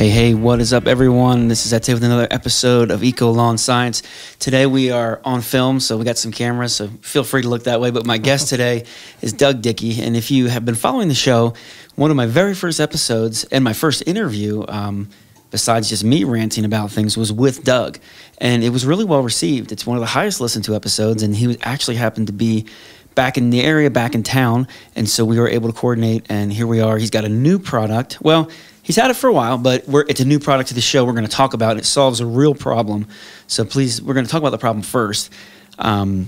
Hey, what is up, everyone? This is Ete with another episode of Eco Lawn Science. Today we are on film, so we got some cameras, so feel free to look that way. But my guest today is Doug Dickie, and if you have been following the show, one of my very first episodes and my first interview, besides just me ranting about things, was with Doug, and it was really well received. It's one of the highest listened to episodes, and he actually happened to be back in the area, back in town, and so we were able to coordinate, and here we are. He's got a new product. Well, he's had it for a while, but it's a new product to the show we're going to talk about. It solves a real problem. So please, we're going to talk about the problem first. But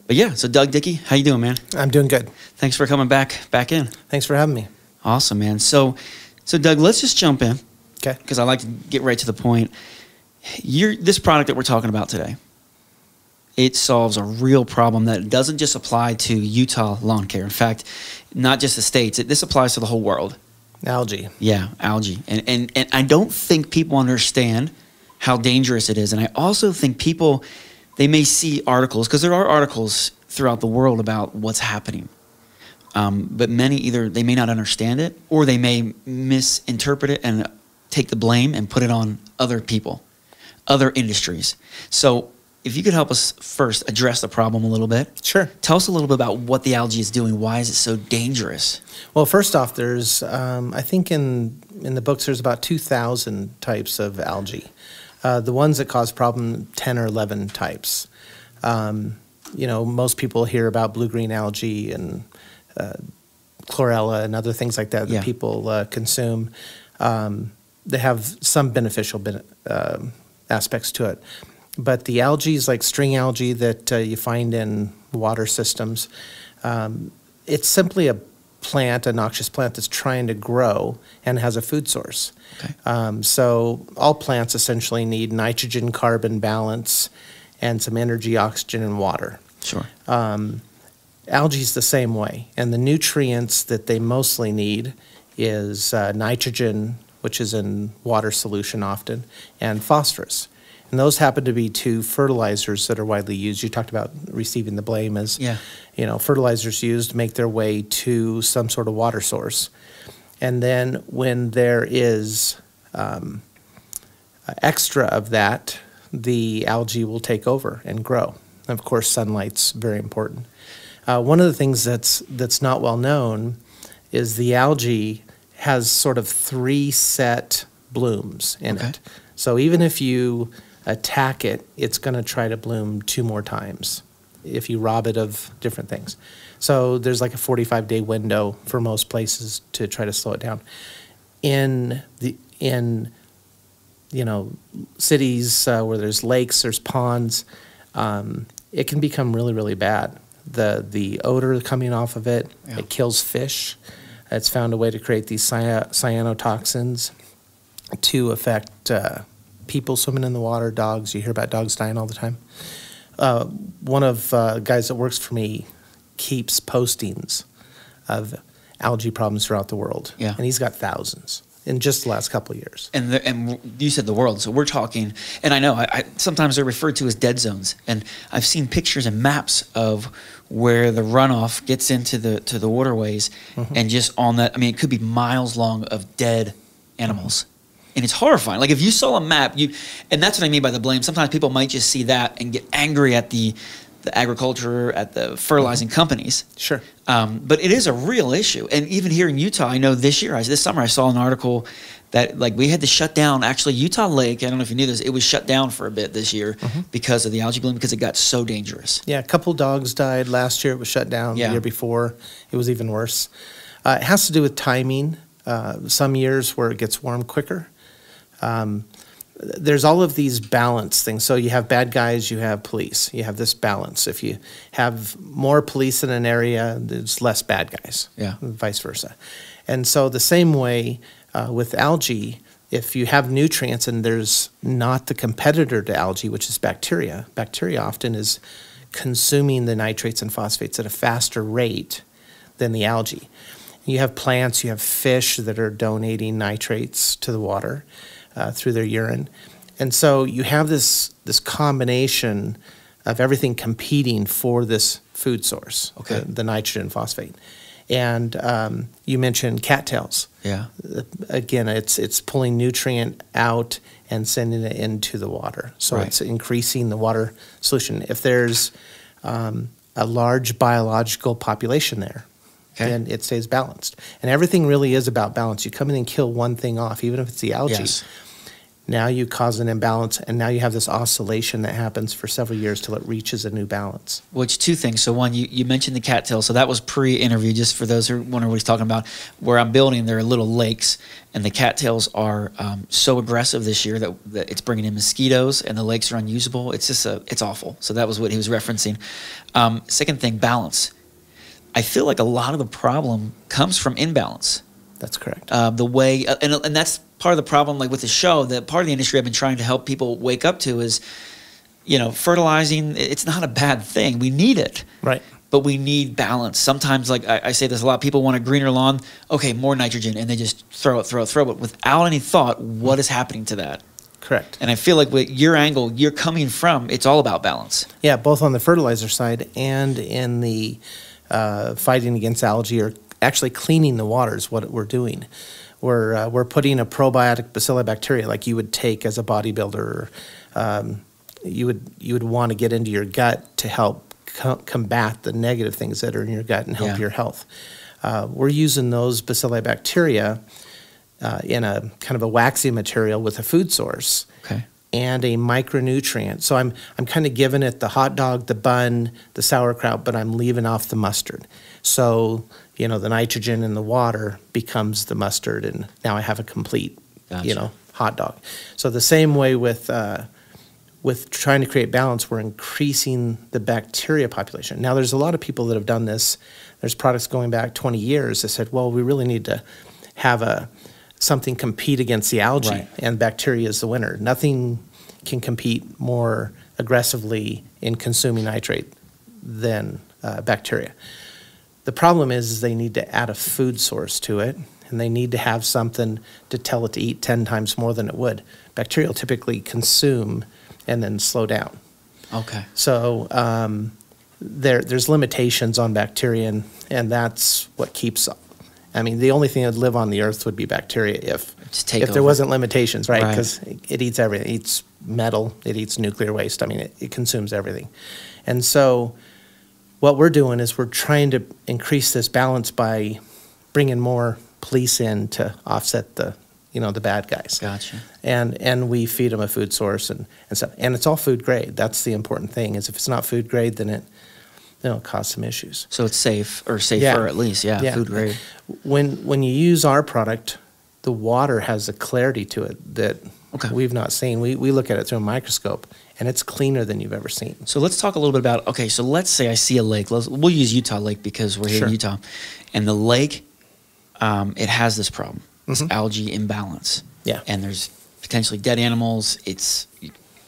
yeah, so Doug Dickie, how you doing, man? I'm doing good. Thanks for coming back in. Thanks for having me. Awesome, man. So Doug, let's just jump in. Okay. Because I like to get right to the point. This product that we're talking about today, it solves a real problem that doesn't just apply to Utah lawn care. In fact, not just the states. This applies to the whole world. Algae. Yeah, algae. And I don't think people understand how dangerous it is. And I also think people, they may see articles, because there are articles throughout the world about what's happening. But many either they may not understand it, or they may misinterpret it and take the blame and put it on other people, other industries. So if you could help us first address the problem a little bit. Sure. Tell us a little bit about what the algae is doing. Why is it so dangerous? Well, first off, there's, I think in the books, there's about 2,000 types of algae. The ones that cause problem, 10 or 11 types. You know, most people hear about blue-green algae and chlorella and other things like that that people consume. They have some beneficial aspects to it. But the algae, like string algae that you find in water systems, it's simply a plant, a noxious plant that's trying to grow and has a food source. Okay. So all plants essentially need nitrogen-carbon balance and some energy, oxygen, and water. Sure. Algae is the same way. And the nutrients that they mostly need is nitrogen, which is in water solution often, and phosphorus. And those happen to be two fertilizers that are widely used. You talked about receiving the blame as, you know, fertilizers used to make their way to some sort of water source. And then when there is extra of that, the algae will take over and grow. And of course, sunlight's very important. One of the things that's not well known is the algae has sort of 3 set blooms in it. So even if you attack it, it's going to try to bloom 2 more times if you rob it of different things. So there's like a 45-day window for most places to try to slow it down. In you know, cities where there's lakes, there's ponds, it can become really, really bad. The odor coming off of it, it kills fish. It's found a way to create these cyanotoxins to affect people swimming in the water, dogs. You hear about dogs dying all the time. One of guys that works for me keeps postings of algae problems throughout the world. Yeah. And he's got thousands in just the last couple of years. And you said the world, so we're talking, and I know sometimes they're referred to as dead zones, and I've seen pictures and maps of where the runoff gets into the waterways, and just on that, I mean, it could be miles long of dead animals. And it's horrifying. Like if you saw a map, and that's what I mean by the blame. Sometimes people might just see that and get angry at the agriculture, at the fertilizing companies. Sure. But it is a real issue. And even here in Utah, I know this summer, I saw an article that like we had to shut down, actually Utah Lake, I don't know if you knew this, it was shut down for a bit this year because of the algae bloom, because it got so dangerous. Yeah, a couple dogs died last year. It was shut down. The year before, it was even worse. It has to do with timing. Some years where it gets warm quicker. There's all of these balance things. So you have bad guys, you have police. You have this balance. If you have more police in an area, there's less bad guys. Yeah. And vice versa. And so the same way with algae, if you have nutrients and there's not the competitor to algae, which is bacteria, bacteria often is consuming the nitrates and phosphates at a faster rate than the algae. You have plants, you have fish that are donating nitrates to the water through their urine. And so you have this combination of everything competing for this food source, the nitrogen phosphate. And you mentioned cattails. Yeah. Again, it's pulling nutrient out and sending it into the water. So Right. it's increasing the water solution. If there's a large biological population there, Okay. then it stays balanced. And everything really is about balance. You come in and kill one thing off, even if it's the algae. Yes. Now you cause an imbalance, and now you have this oscillation that happens for several years till it reaches a new balance. Which two things. So one, you mentioned the cattail. So that was pre-interview, just for those who wonder what he's talking about. Where I'm building, there are little lakes, and the cattails are so aggressive this year that it's bringing in mosquitoes, and the lakes are unusable. It's just it's awful. So that was what he was referencing. Second thing, balance. I feel like a lot of the problem comes from imbalance. That's correct. The way, and that's part of the problem, like with the show, that part of the industry I've been trying to help people wake up to is, fertilizing, it's not a bad thing. We need it. Right. But we need balance. Sometimes, like I say this a lot, people want a greener lawn. Okay, more nitrogen, and they just throw it, but without any thought, what is happening to that? Correct. And I feel like with your angle, you're coming from, it's all about balance. Yeah, both on the fertilizer side and in the fighting against algae, or actually cleaning the water is what we're doing. We're putting a probiotic bacillobacteria like you would take as a bodybuilder. You would want to get into your gut to help combat the negative things that are in your gut and help your health. We're using those bacillobacteria in a kind of a waxy material with a food source. Okay. And a micronutrient. So I'm kind of giving it the hot dog, the bun, the sauerkraut, but I'm leaving off the mustard. So, the nitrogen in the water becomes the mustard, and now I have a complete, Gotcha. Hot dog. So the same way with trying to create balance, we're increasing the bacteria population. Now, there's a lot of people that have done this. There's products going back 20 years that said, well, we really need to have something compete against the algae, Right. and bacteria is the winner. Nothing can compete more aggressively in consuming nitrate than bacteria. The problem is they need to add a food source to it, and they need to have something to tell it to eat 10 times more than it would. Bacteria will typically consume and then slow down. Okay. So there's limitations on bacteria, and that's what keeps up. I mean, the only thing that would live on the earth would be bacteria if there wasn't limitations, right? Because it eats everything. It eats metal. It eats nuclear waste. I mean, it consumes everything. And so what we're doing is we're trying to increase this balance by bringing more police in to offset the bad guys. Gotcha. And we feed them a food source and stuff. And it's all food grade. That's the important thing, is if it's not food grade, then it'll cause some issues. So it's safe, or safer at least, food grade. When you use our product, the water has a clarity to it that we've not seen. We look at it through a microscope, and it's cleaner than you've ever seen. So let's talk a little bit about, okay, so let's say I see a lake. We'll use Utah Lake because we're here in Utah. And the lake, it has this problem, this algae imbalance. Yeah. And there's potentially dead animals. It's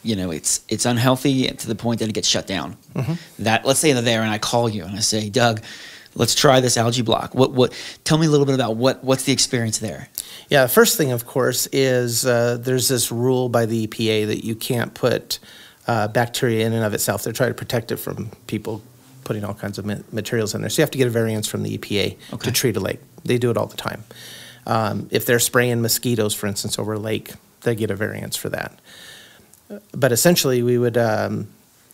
unhealthy to the point that it gets shut down. That, let's say they're there and I call you and I say, Doug, let's try this algae block. Tell me a little bit about what's the experience there. Yeah, the first thing, of course, is there's this rule by the EPA that you can't put bacteria in and of itself. They're trying to protect it from people putting all kinds of materials in there. So you have to get a variance from the EPA to treat a lake. They do it all the time. If they're spraying mosquitoes, for instance, over a lake, they get a variance for that. But essentially, we would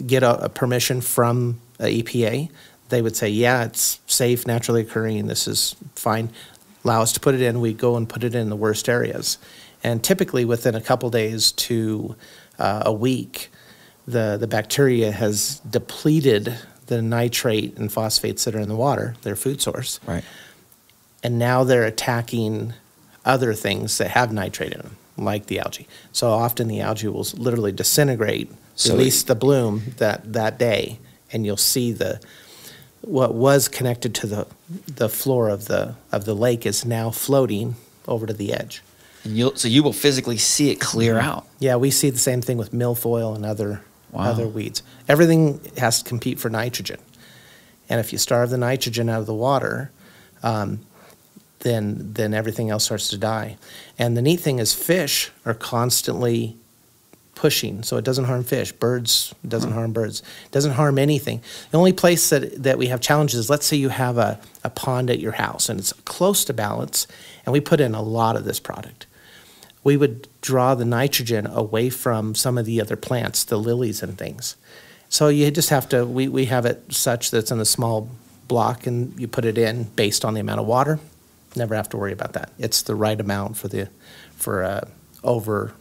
get a permission from EPA. They would say, yeah, it's safe, naturally occurring, this is fine. Allow us to put it in. We go and put it in the worst areas. And typically within a couple days to a week, the bacteria has depleted the nitrate and phosphates that are in the water, their food source. Right. And now they're attacking other things that have nitrate in them, like the algae. So often the algae will literally disintegrate, release the bloom that day, and you'll see what was connected to the floor of the lake is now floating over to the edge. And so you will physically see it clear out. Yeah, we see the same thing with milfoil and other weeds. Everything has to compete for nitrogen. And if you starve the nitrogen out of the water, then everything else starts to die. And the neat thing is fish are constantly pushing, so it doesn't harm fish. Birds, it doesn't harm birds. It doesn't harm anything. The only place that we have challenges is, let's say you have a pond at your house and it's close to balance, and we put in a lot of this product. We would draw the nitrogen away from some of the other plants, the lilies and things. So you just have to, we have it such that it's in a small block, and you put it in based on the amount of water. Never have to worry about that. It's the right amount for over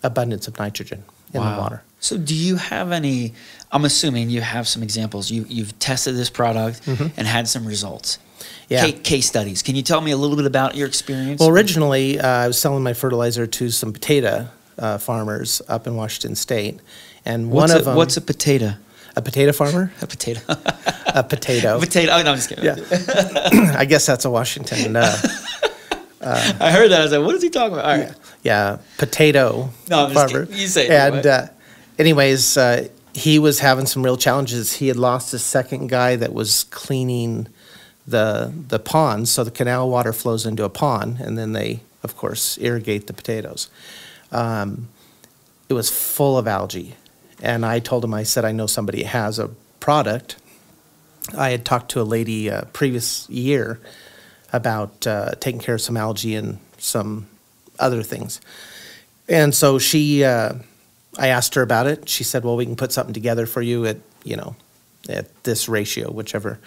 abundance of nitrogen in the water. So do you have any, I'm assuming you have some examples. You've tested this product and had some results. Yeah. Case studies. Can you tell me a little bit about your experience? Well, originally, I was selling my fertilizer to some potato farmers up in Washington State. And one of them... What's a potato? A potato farmer? A potato. A potato. A potato. Oh, no, I'm just kidding. Yeah. I guess that's a Washington... I heard that. I was like, what is he talking about? All right. Yeah, potato no, I'm farmer. Just you say it. And anyways, he was having some real challenges. He had lost his second guy that was cleaning the pond, so the canal water flows into a pond, and then they, of course, irrigate the potatoes. It was full of algae, and I told him, I said, I know somebody has a product. I had talked to a lady previous year about taking care of some algae and some other things. And so she, I asked her about it. She said, well, we can put something together for you at, at this ratio, whichever.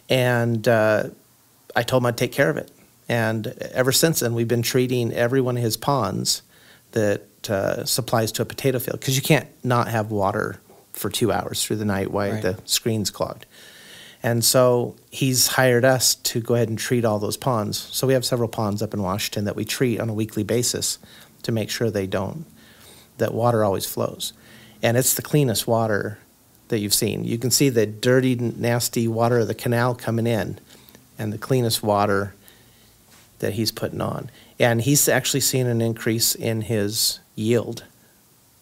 And I told him I'd take care of it. And ever since then, we've been treating every one of his ponds that supplies to a potato field, because you can't not have water for 2 hours through the night while the screen's clogged. And so he's hired us to go ahead and treat all those ponds. So we have several ponds up in Washington that we treat on a weekly basis to make sure that water always flows. And it's the cleanest water that you've seen. You can see the dirty, nasty water of the canal coming in, and the cleanest water that he's putting on. And he's actually seen an increase in his yield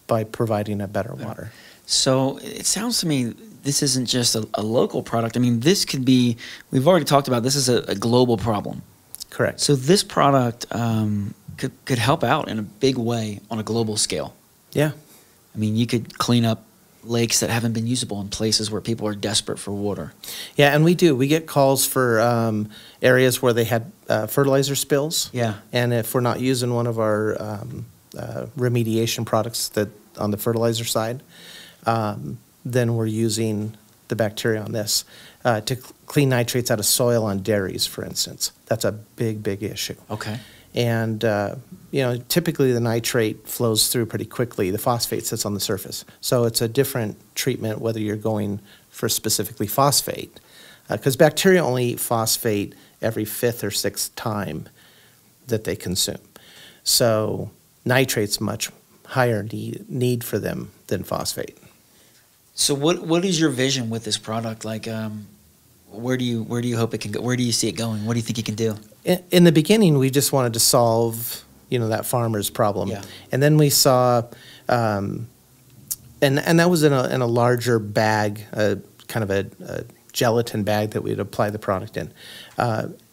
by providing a better water. So it sounds to me this isn't just a local product. I mean, this could be, we've already talked about, this is a global problem. Correct. So this product could help out in a big way on a global scale. Yeah. I mean, you could clean up lakes that haven't been usable in places where people are desperate for water. Yeah, and we do. We get calls for areas where they had fertilizer spills. Yeah. And if we're not using one of our remediation products that on the fertilizer side, then we're using the bacteria on this to clean nitrates out of soil on dairies, for instance. That's a big, big issue. Okay. And, typically the nitrate flows through pretty quickly. The phosphate sits on the surface. So it's a different treatment whether you're going for specifically phosphate. Because bacteria only eat phosphate every 5th or 6th time that they consume. So nitrate's much higher need for them than phosphate. So what is your vision with this product? Like, where do you hope it can go? Where do you see it going? What do you think it can do? In the beginning, we just wanted to solve, that farmer's problem. Yeah. And then we saw, and that was in a larger bag, kind of a gelatin bag that we'd apply the product in.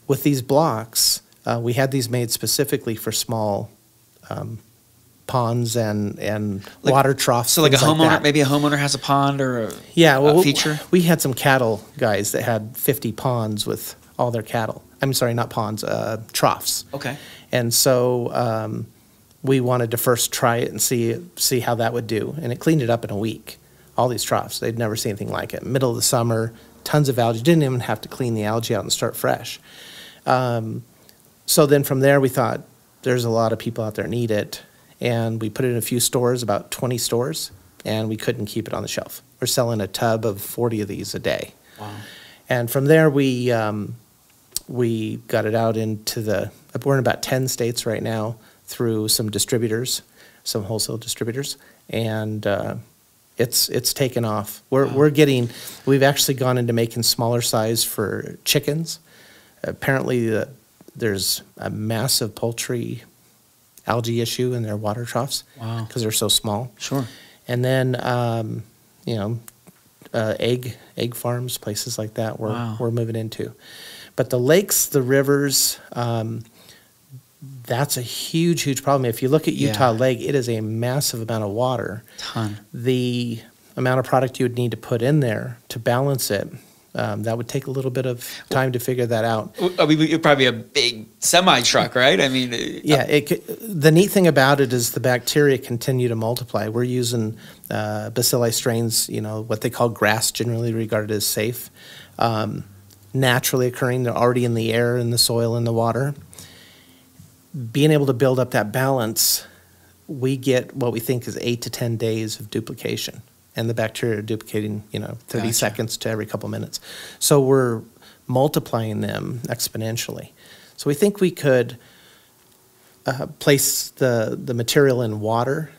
With these blocks, we had these made specifically for small ponds and like, water troughs. So like a homeowner, maybe a homeowner has a pond or a feature? We had some cattle guys that had 50 ponds with all their cattle. I'm sorry, not ponds, troughs. Okay. And so we wanted to first try it and see how that would do. And it cleaned it up in a week, all these troughs. They'd never seen anything like it. Middle of the summer, tons of algae. Didn't even have to clean the algae out and start fresh. So then from there we thought, there's a lot of people out there that need it. And we put it in a few stores, about 20 stores, and we couldn't keep it on the shelf. We're selling a tub of 40 of these a day. Wow. And from there, we got it out into we're in about 10 states right now through some distributors, some wholesale distributors, and it's taken off. We've actually gone into making smaller size for chickens. Apparently, there's a massive poultry algae issue in their water troughs because they're so small. Sure. And then, egg farms, places like that we're moving into. But the lakes, the rivers, That's a huge, huge problem. If you look at Utah Yeah. Lake, it is a massive amount of water. Ton. The amount of product you would need to put in there to balance it, that would take a little bit of time to figure that out. I mean, you're probably a big semi truck, right? I mean, Yeah, the neat thing about it is the bacteria continue to multiply. We're using bacilli strains, what they call grass, generally regarded as safe, naturally occurring. They're already in the air, in the soil, in the water. Being able to build up that balance, we get what we think is 8 to 10 days of duplication. And the bacteria are duplicating, 30 Gotcha. seconds to every couple minutes. So we're multiplying them exponentially. So we think we could place the material in water,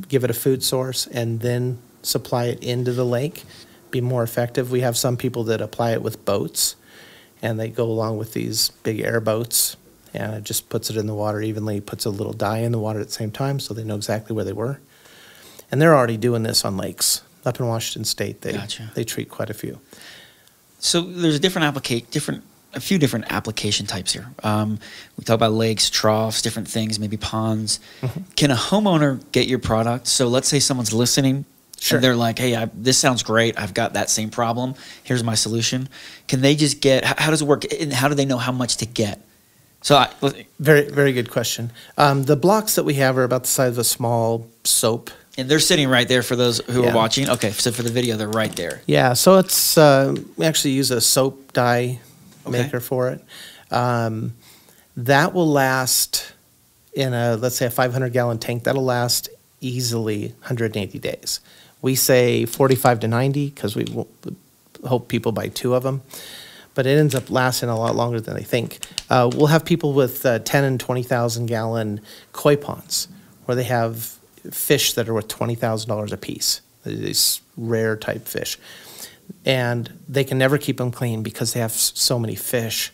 give it a food source, and then supply it into the lake, be more effective. We have some people that apply it with boats, and they go along with these big airboats, and it just puts it in the water evenly, puts a little dye in the water at the same time so they know exactly where they were. And they're already doing this on lakes. Up in Washington State, Gotcha. they treat quite a few. So there's a few different application types here. We talk about lakes, troughs, different things, maybe ponds. Mm-hmm. Can a homeowner get your product? So let's say someone's listening, Sure. and they're like, "Hey, this sounds great. I've got that same problem. Here's my solution." Can they just get? How does it work? And how do they know how much to get? So Very, very good question. The blocks that we have are about the size of a small soap. and they're sitting right there for those who Yeah. are watching. Okay, so for the video, they're right there. Yeah, so it's we actually use a soap dye Okay. maker for it. That will last in let's say a 500-gallon tank. That'll last easily 180 days. We say 45 to 90 because we hope people buy 2 of them, but it ends up lasting a lot longer than they think. We'll have people with 10 and 20,000 gallon koi ponds where they have fish that are worth $20,000 a piece. These rare type fish. And they can never keep them clean because they have so many fish.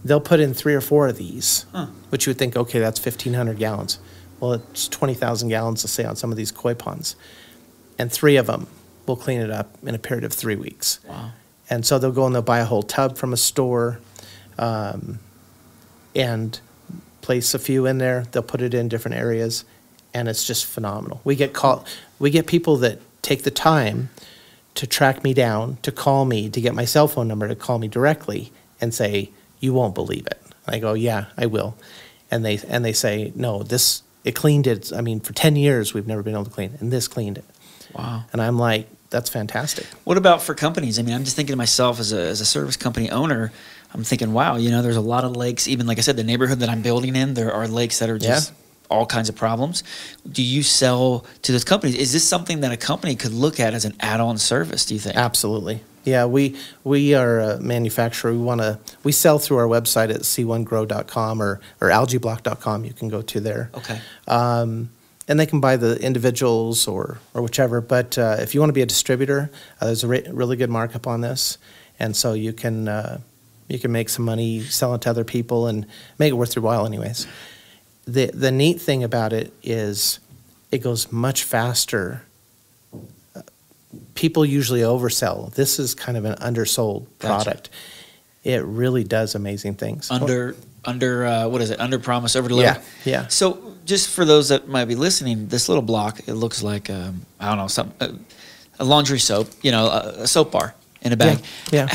They'll put in 3 or 4 of these, which you would think, okay, that's 1,500 gallons. Well, it's 20,000 gallons, let's say, on some of these koi ponds. And 3 of them will clean it up in a period of 3 weeks. Wow. And so they'll go and they'll buy a whole tub from a store and place a few in there. They'll put it in different areas, and it's just phenomenal. We get people that take the time to track me down, to call me, to get my cell phone number, to call me directly and say, "You won't believe it." I go, "Yeah, I will." And they say, "No, it cleaned it. I mean, for 10 years we've never been able to clean it, and this cleaned it." Wow. And I'm like, that's fantastic. What about for companies? I mean, I'm just thinking to myself as a service company owner, I'm thinking, wow, there's a lot of lakes. Even like I said, the neighborhood that I'm building in, there are lakes that are just all kinds of problems. Do you sell to those companies? Is this something that a company could look at as an add-on service, do you think? Absolutely. Yeah, we are a manufacturer. We sell through our website at c1grow.com or algaeblock.com. You can go to there. Okay. And they can buy the individuals or whichever. But if you want to be a distributor, there's a really good markup on this, and so you can make some money, sell it to other people, and make it worth your while, anyways. The neat thing about it is it goes much faster. People usually oversell. This is kind of an undersold product. Gotcha. It really does amazing things. Under what is it? Under promise, over deliver. Yeah. So just for those that might be listening, this little block, it looks like I don't know, a laundry soap, a soap bar in a bag. Yeah.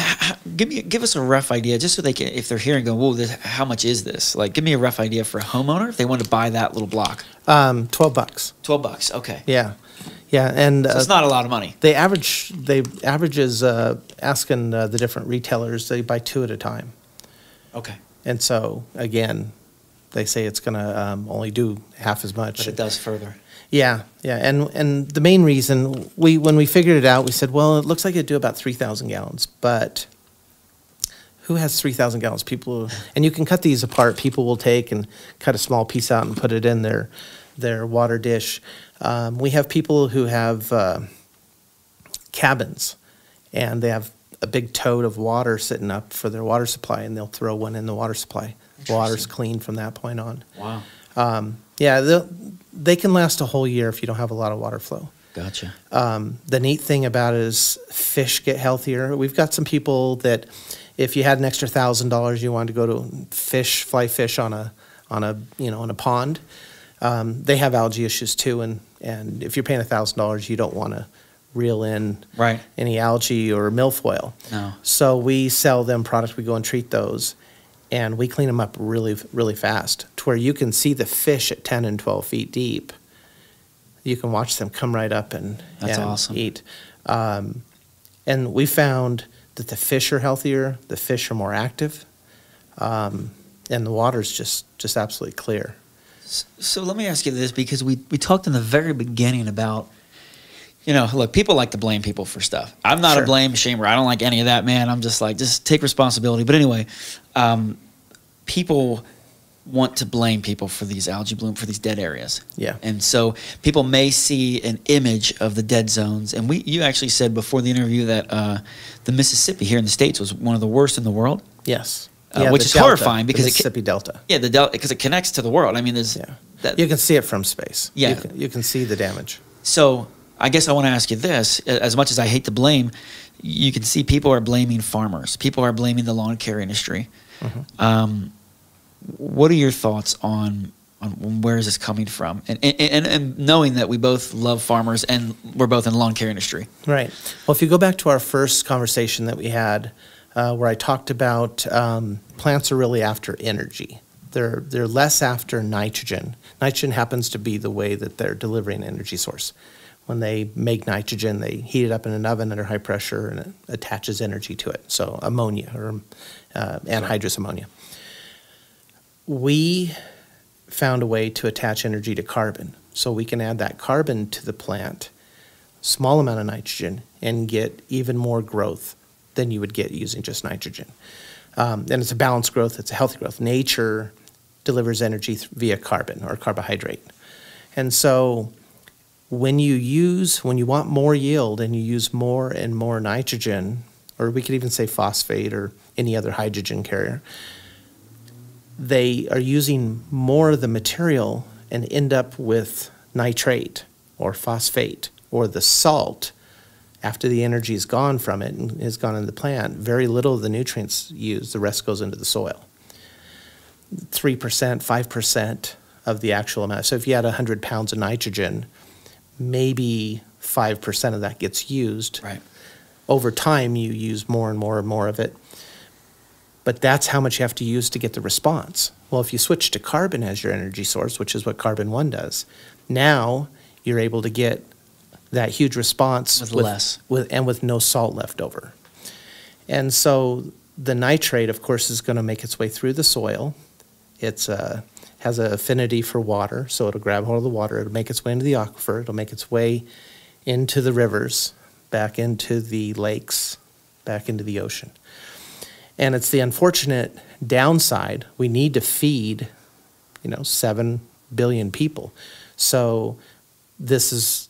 Give us a rough idea, just so they can, if they're hearing, go, whoa, how much is this? Like, give me a rough idea for a homeowner if they want to buy that little block. $12. $12. Okay. Yeah. And so it's not a lot of money. They average is asking the different retailers. They buy 2 at a time. Okay. And so again, they say it's going to only do half as much. But it does further. Yeah. And the main reason when we figured it out, we said, well, it looks like it'd do about 3,000 gallons, but who has 3,000 gallons? People, and you can cut these apart. People will take and cut a small piece out and put it in their water dish. We have people who have cabins, and they have a big tote of water sitting up for their water supply, and they'll throw one in the water supply. Water's clean from that point on. Wow. They can last a whole year if you don't have a lot of water flow. Gotcha. The neat thing about it is fish get healthier. We've got some people that if you had an extra $1,000, you wanted to go to fly fish on a on a on a pond, they have algae issues too. And if you're paying $1,000, you don't want to reel in any algae or milfoil. No. So we sell them products. We go and treat those, and we clean them up really, really fast to where you can see the fish at 10 and 12 feet deep. You can watch them come right up and awesome. Eat. And we found that the fish are healthier, the fish are more active, and the water's just absolutely clear. So let me ask you this, because we talked in the very beginning about, look, people like to blame people for stuff. I'm not a blame shamer. I don't like any of that, man. I'm just like, just take responsibility. But anyway, people want to blame people for these algae bloom, for these dead areas. Yeah. And so people may see an image of the dead zones. And you actually said before the interview that the Mississippi here in the States was one of the worst in the world. Yes. Which is horrifying because the Mississippi Delta. Yeah, the Delta, because it connects to the world. I mean, there's you can see it from space. Yeah, you can see the damage. So I guess I want to ask you this: as much as I hate to blame, you can see people are blaming farmers. People are blaming the lawn care industry. Mm-hmm. What are your thoughts on where is this coming from? And knowing that we both love farmers and we're both in the lawn care industry. Right. Well, if you go back to our first conversation that we had, where I talked about plants are really after energy. They're less after nitrogen. Nitrogen happens to be the way that they're delivering an energy source. When they make nitrogen, they heat it up in an oven under high pressure, and it attaches energy to it. So ammonia or anhydrous ammonia. We found a way to attach energy to carbon, so we can add that carbon to the plant, small amount of nitrogen, and get even more growth than you would get using just nitrogen. And it's a balanced growth, it's a healthy growth. Nature delivers energy via carbon or carbohydrate. And so when you want more yield and you use more and more nitrogen, or we could even say phosphate or any other hydrogen carrier, they are using more of the material and end up with nitrate or phosphate or the salt. After the energy is gone from it and is gone in the plant, very little of the nutrients used, the rest goes into the soil. 3%, 5% of the actual amount. So if you had 100 pounds of nitrogen, maybe 5% of that gets used. Right. Over time, you use more and more and more of it. But that's how much you have to use to get the response. Well, if you switch to carbon as your energy source, which is what carbon 1 does, now you're able to get that huge response with no salt left over. And so the nitrate, of course, is going to make its way through the soil. It has an affinity for water, so it'll grab hold of the water. It'll make its way into the aquifer. It'll make its way into the rivers, back into the lakes, back into the ocean. And it's the unfortunate downside. We need to feed, 7 billion people. So this is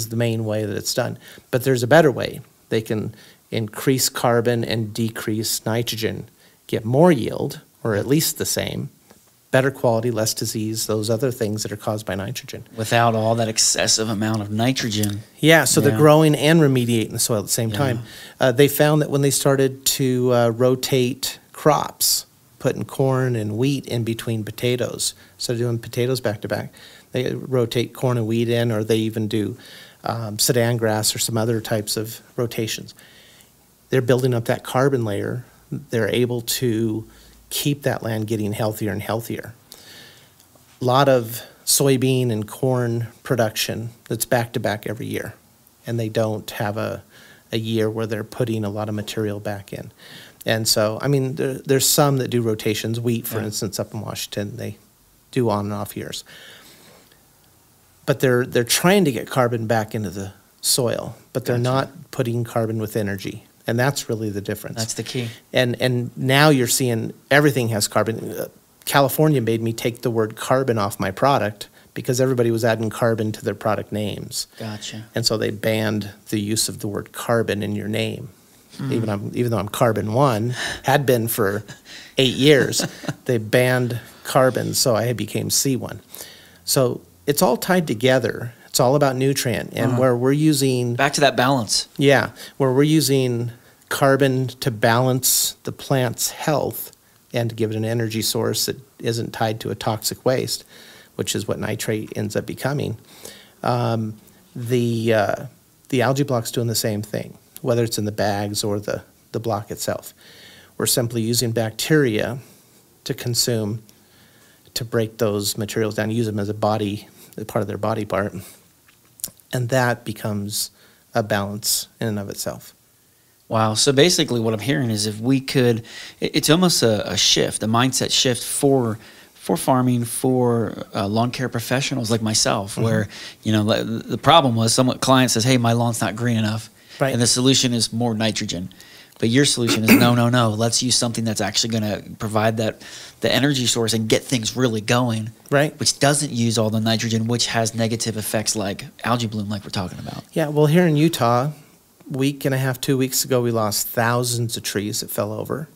the main way that it's done. But there's a better way. They can increase carbon and decrease nitrogen, get more yield, or at least the same, better quality, less disease, those other things that are caused by nitrogen. Without all that excessive amount of nitrogen. Yeah, so they're growing and remediating the soil at the same time. They found that when they started to rotate crops, putting corn and wheat in between potatoes, so doing potatoes back to back, they rotate corn and wheat in, or they even do Sudan grass or some other types of rotations. They're building up that carbon layer. They're able to keep that land getting healthier and healthier. A lot of soybean and corn production that's back to back every year, and they don't have a year where they're putting a lot of material back in. And so, there's some that do rotations. Wheat, for instance, up in Washington, they do on and off years. But they're trying to get carbon back into the soil, but they're not putting carbon with energy. And that's really the difference. That's the key. And now you're seeing everything has carbon. California made me take the word carbon off my product because everybody was adding carbon to their product names. Gotcha. And so they banned the use of the word carbon in your name. Even though I'm carbon 1, had been for 8 years, they banned carbon, so I became C1. So it's all tied together. It's all about nutrient, and where we're using... Back to that balance. Yeah, where we're using carbon to balance the plant's health, and to give it an energy source that isn't tied to a toxic waste, which is what nitrate ends up becoming. The algae block's doing the same thing, whether it's in the bags or the block itself. We're simply using bacteria to consume, to break those materials down, use them as a part of their body part, and that becomes a balance in and of itself. Wow. So basically what I'm hearing is if we could, it's almost a shift, a mindset shift for farming, for lawn care professionals like myself, where, you know, the problem was client says, hey, my lawn's not green enough. Right. And the solution is more nitrogen. But your solution is no, let's use something that's actually going to provide the energy source and get things really going. Right. Which doesn't use all the nitrogen, which has negative effects like algae bloom, like we're talking about. Yeah, well, here in Utah, week and a half, 2 weeks ago, we lost thousands of trees that fell over.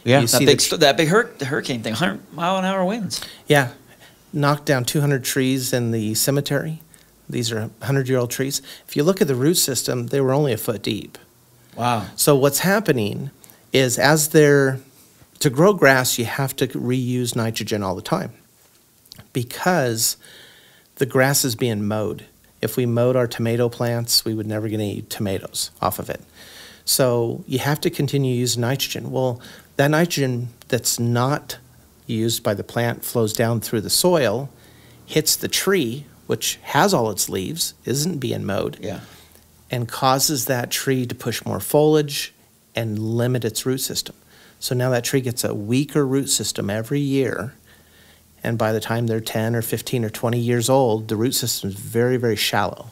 Yeah, that big hurricane thing, 100-mile-an-hour winds. Yeah, knocked down 200 trees in the cemetery. These are 100-year-old trees. If you look at the root system, they were only a foot deep. Wow. So what's happening is to grow grass, you have to reuse nitrogen all the time because the grass is being mowed. If we mowed our tomato plants, we would never get any tomatoes off of it. So you have to continue using nitrogen. Well, that nitrogen that's not used by the plant flows down through the soil, hits the tree, which has all its leaves, isn't being mowed. Yeah. And causes that tree to push more foliage and limit its root system. So now that tree gets a weaker root system every year, and by the time they're 10 or 15 or 20 years old, the root system is very, very shallow.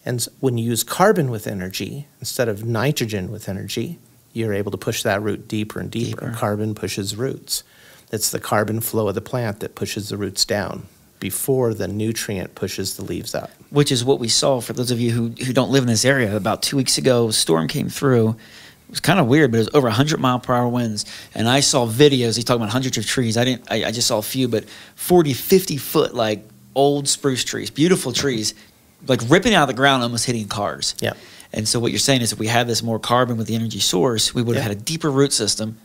And when you use carbon with energy instead of nitrogen with energy, you're able to push that root deeper and deeper. Carbon pushes roots. It's the carbon flow of the plant that pushes the roots down before the nutrient pushes the leaves up. Which is what we saw for those of you who don't live in this area. About 2 weeks ago, a storm came through. It was kind of weird, but it was over 100-mile-per-hour winds. And I saw videos. He's talking about hundreds of trees. I just saw a few, but 40, 50-foot, like, old spruce trees, beautiful trees, like ripping out of the ground, almost hitting cars. Yeah. And so what you're saying is if we had this more carbon with the energy source, we would have had a deeper root system,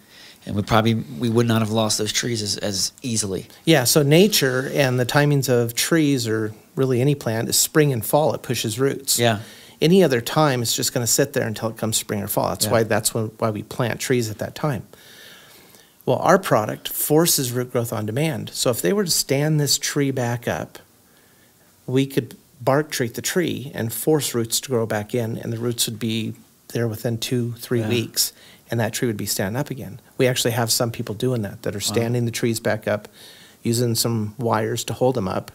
and we would not have lost those trees as easily. Yeah, so nature and the timings of trees, or really any plant, is spring and fall. It pushes roots. Yeah. Any other time, it's just going to sit there until it comes spring or fall. That's why we plant trees at that time. Well, our product forces root growth on demand. So if they were to stand this tree back up, we could bark treat the tree and force roots to grow back in, and the roots would be there within 2-3 weeks, and that tree would be standing up again. We actually have some people doing that are standing the trees back up, using some wires to hold them up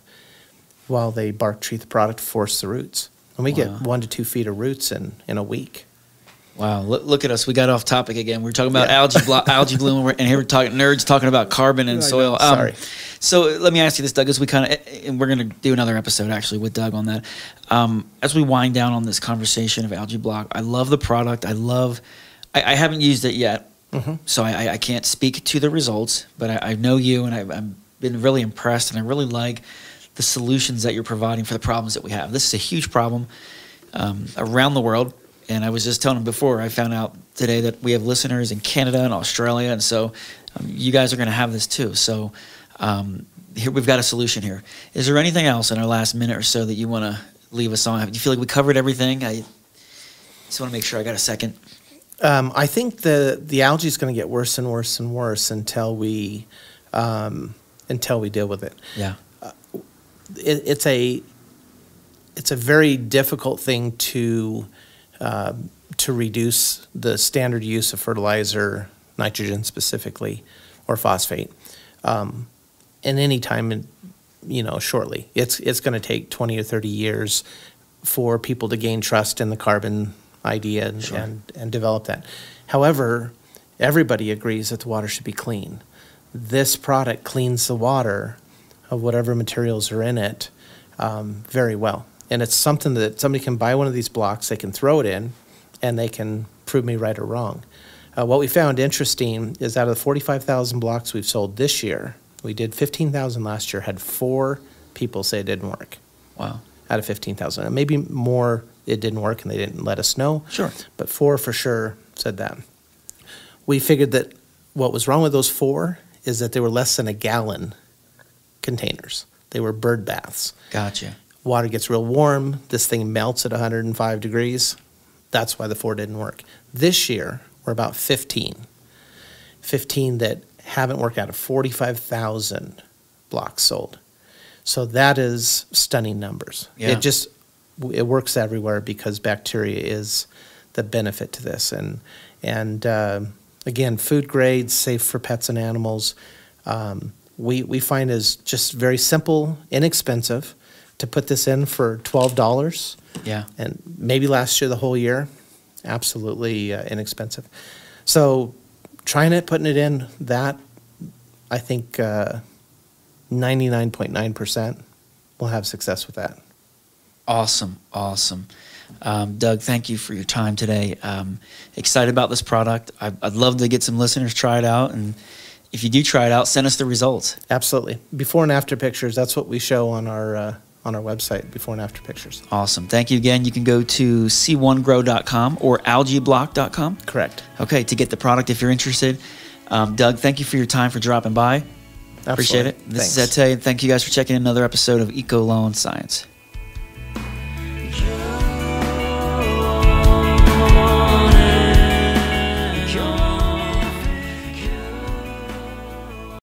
while they bark treat the product to force the roots. And we get 1 to 2 feet of roots in a week. Wow, look at us. We got off topic again. We were talking about algae bloom, and here we're talking nerds talking about carbon and soil. Sorry. So let me ask you this, Doug, as and we're going to do another episode actually with Doug on that. As we wind down on this conversation of algae block, I love the product. I haven't used it yet, so I can't speak to the results, but I know you, and I've been really impressed, and I really like the solutions that you're providing for the problems that we have. This is a huge problem around the world. And I was just telling him before, I found out today that we have listeners in Canada and Australia, and so you guys are going to have this too. So here we've got a solution here. Is there anything else in our last minute or so that you want to leave us on? Do you feel like we covered everything? I just want to make sure I got a second. I think the algae is going to get worse and worse and worse until we deal with it. Yeah, it's a very difficult thing to reduce the standard use of fertilizer, nitrogen specifically, or phosphate, in any time, shortly. It's going to take 20 or 30 years for people to gain trust in the carbon idea and develop that. However, everybody agrees that the water should be clean. This product cleans the water of whatever materials are in it very well. And it's something that somebody can buy one of these blocks, they can throw it in, and they can prove me right or wrong. What we found interesting is out of the 45,000 blocks we've sold this year, we did 15,000 last year, had 4 people say it didn't work. Wow. Out of 15,000. And maybe more it didn't work and they didn't let us know. Sure. But 4 for sure said that. We figured that what was wrong with those 4 is that they were less than a gallon containers. They were bird baths. Gotcha. Water gets real warm. This thing melts at 105 degrees. That's why the 4 didn't work. This year, we're about 15. 15 that haven't worked out of 45,000 blocks sold. So that is stunning numbers. Yeah. It works everywhere because bacteria is the benefit to this. And again, food grade, safe for pets and animals. We find is just very simple, inexpensive to put this in for $12. Yeah. And maybe last year the whole year, absolutely inexpensive. So trying it, putting it in, that I think 99.9% will have success with that. Awesome. Doug, thank you for your time today. Excited about this product. I'd love to get some listeners try it out, and if you do try it out, send us the results. Absolutely. Before and after pictures, that's what we show on our website, before and after pictures. Awesome. Thank you again. You can go to c1grow.com or algaeblock.com. Correct. Okay, to get the product if you're interested. Doug, thank you for your time, for dropping by. Absolutely. Appreciate it. This is Ete, and thank you guys for checking another episode of Eco Lawn Science.